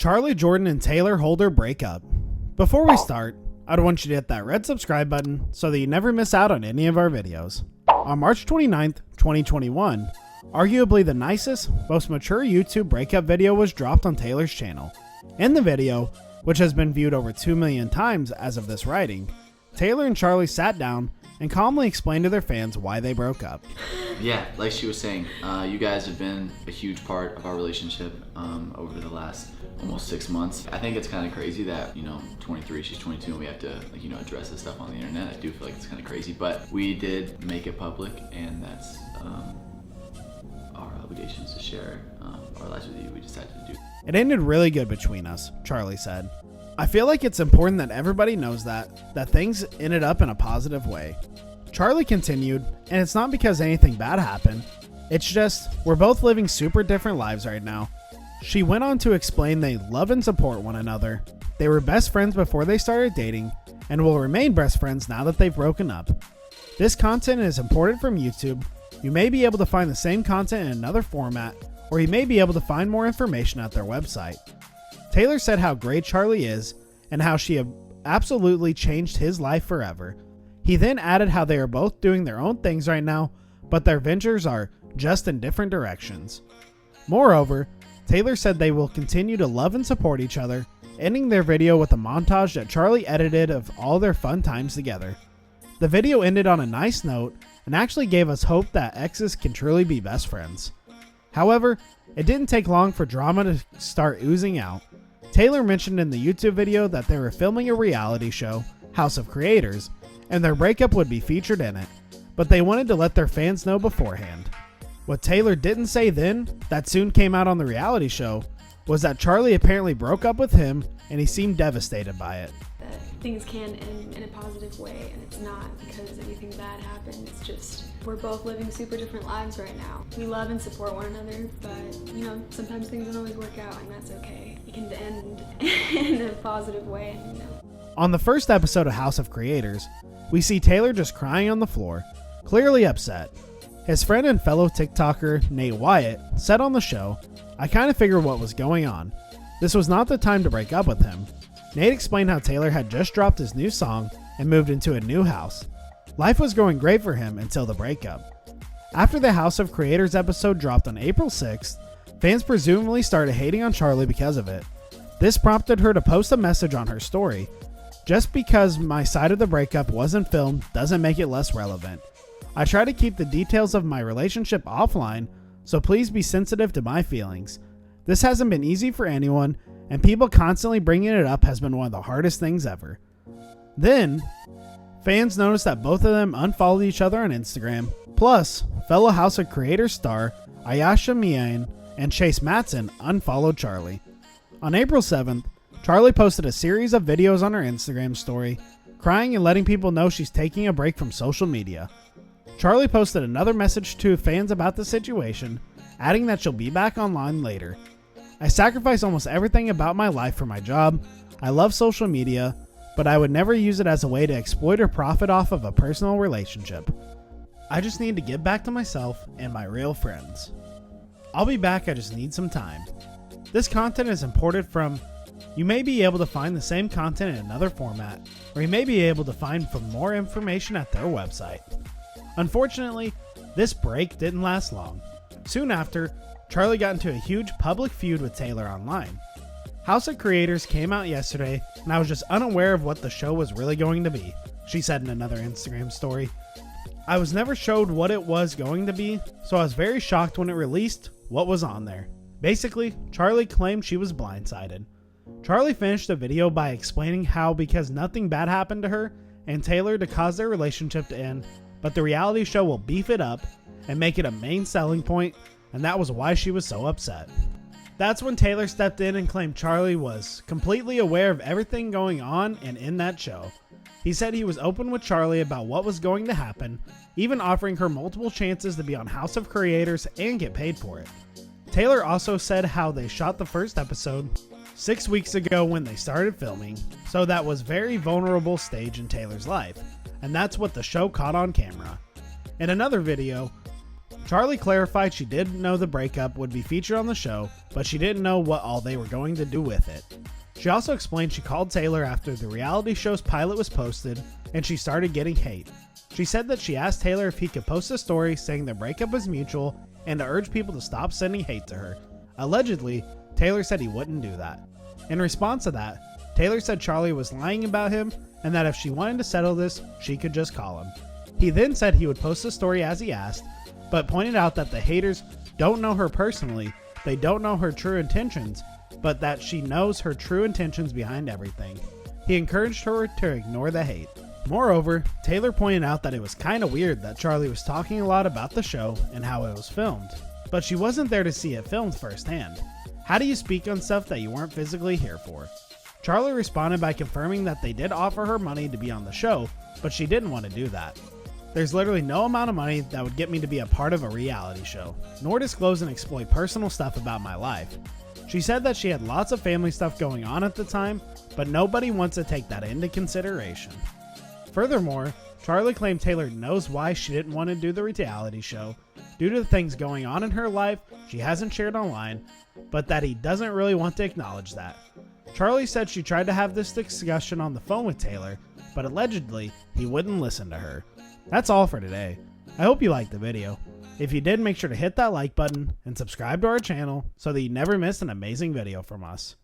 Charly, Jordan, and Taylor Holder break up. Before we start, I'd want you to hit that red subscribe button so that you never miss out on any of our videos. On March 29th, 2021, arguably the nicest, most mature YouTube breakup video was dropped on Taylor's channel. In the video, which has been viewed over 2 million times as of this writing, Taylor and Charly sat down and calmly explained to their fans why they broke up. Yeah, like she was saying, you guys have been a huge part of our relationship over the last almost 6 months. I think it's kind of crazy that, 23, she's 22, and we have to, address this stuff on the internet. I do feel like it's kind of crazy, but we did make it public, and that's our obligations to share our lives with you. We decided to do. It ended really good between us, Charly said. I feel like it's important that everybody knows that things ended up in a positive way. Charly continued, and it's not because anything bad happened. It's just, we're both living super different lives right now. She went on to explain they love and support one another. They were best friends before they started dating, and will remain best friends now that they've broken up. This content is imported from YouTube. You may be able to find the same content in another format, or you may be able to find more information at their website. Taylor said how great Charly is, and how she absolutely changed his life forever. He then added how they are both doing their own things right now, but their ventures are just in different directions. Moreover, Taylor said they will continue to love and support each other, ending their video with a montage that Charly edited of all their fun times together. The video ended on a nice note and actually gave us hope that exes can truly be best friends. However, it didn't take long for drama to start oozing out. Taylor mentioned in the YouTube video that they were filming a reality show, House of Creators, and their breakup would be featured in it, but they wanted to let their fans know beforehand. What Taylor didn't say then, that soon came out on the reality show, was that Charly apparently broke up with him and he seemed devastated by it. That things can end in a positive way, and it's not because anything bad happened. It's just we're both living super different lives right now. We love and support one another, but sometimes things don't always work out, and that's okay. It can end in a positive way. On the first episode of House of Creators, we see Taylor just crying on the floor, clearly upset. His friend and fellow TikToker Nate Wyatt said on the show, "I kind of figured what was going on. This was not the time to break up with him." Nate explained how Taylor had just dropped his new song and moved into a new house. Life was going great for him until the breakup. After the House of Creators episode dropped on April 6th, fans presumably started hating on Charly because of it. This prompted her to post a message on her story. "Just because my side of the breakup wasn't filmed doesn't make it less relevant. I try to keep the details of my relationship offline, so please be sensitive to my feelings. This hasn't been easy for anyone, and people constantly bringing it up has been one of the hardest things ever." Then, fans noticed that both of them unfollowed each other on Instagram. Plus, fellow House of Creators star Ayasha Mian and Chase Matson unfollowed Charly. On April 7th, Charly posted a series of videos on her Instagram story, crying and letting people know she's taking a break from social media. Charly posted another message to fans about the situation, adding that she'll be back online later. "I sacrifice almost everything about my life for my job. I love social media, but I would never use it as a way to exploit or profit off of a personal relationship. I just need to get back to myself and my real friends. I'll be back, I just need some time." This content is imported from. You may be able to find the same content in another format, or you may be able to find more information at their website. Unfortunately, this break didn't last long. Soon after, Charly got into a huge public feud with Taylor online. House of Creators came out yesterday, and I was just unaware of what the show was really going to be, she said in another Instagram story. "I was never showed what it was going to be, so I was very shocked when it released what was on there." Basically, Charly claimed she was blindsided. Charly finished the video by explaining how because nothing bad happened to her and Taylor to cause their relationship to end, but the reality show will beef it up and make it a main selling point, and that was why she was so upset. That's when Taylor stepped in and claimed Charly was completely aware of everything going on and in that show. He said he was open with Charly about what was going to happen, even offering her multiple chances to be on House of Creators and get paid for it. Taylor also said how they shot the first episode 6 weeks ago when they started filming, so that was very vulnerable stage in Taylor's life, and that's what the show caught on camera. In another video, Charly clarified she did know the breakup would be featured on the show, but she didn't know what all they were going to do with it. She also explained she called Taylor after the reality show's pilot was posted and she started getting hate. She said that she asked Taylor if he could post a story saying their breakup was mutual and to urge people to stop sending hate to her. Allegedly, Taylor said he wouldn't do that. In response to that, Taylor said Charly was lying about him and that if she wanted to settle this, she could just call him. He then said he would post the story as he asked, but pointed out that the haters don't know her personally, they don't know her true intentions, but that she knows her true intentions behind everything. He encouraged her to ignore the hate. Moreover, Taylor pointed out that it was kinda weird that Charly was talking a lot about the show and how it was filmed, but she wasn't there to see it filmed firsthand. How do you speak on stuff that you weren't physically here for? Charly responded by confirming that they did offer her money to be on the show, but she didn't want to do that. There's literally no amount of money that would get me to be a part of a reality show, nor disclose and exploit personal stuff about my life. She said that she had lots of family stuff going on at the time, but nobody wants to take that into consideration. Furthermore, Charly claimed Taylor knows why she didn't want to do the reality show, due to the things going on in her life she hasn't shared online, but that he doesn't really want to acknowledge that. Charly said she tried to have this discussion on the phone with Taylor, but allegedly, he wouldn't listen to her. That's all for today. I hope you liked the video. If you did, make sure to hit that like button and subscribe to our channel so that you never miss an amazing video from us.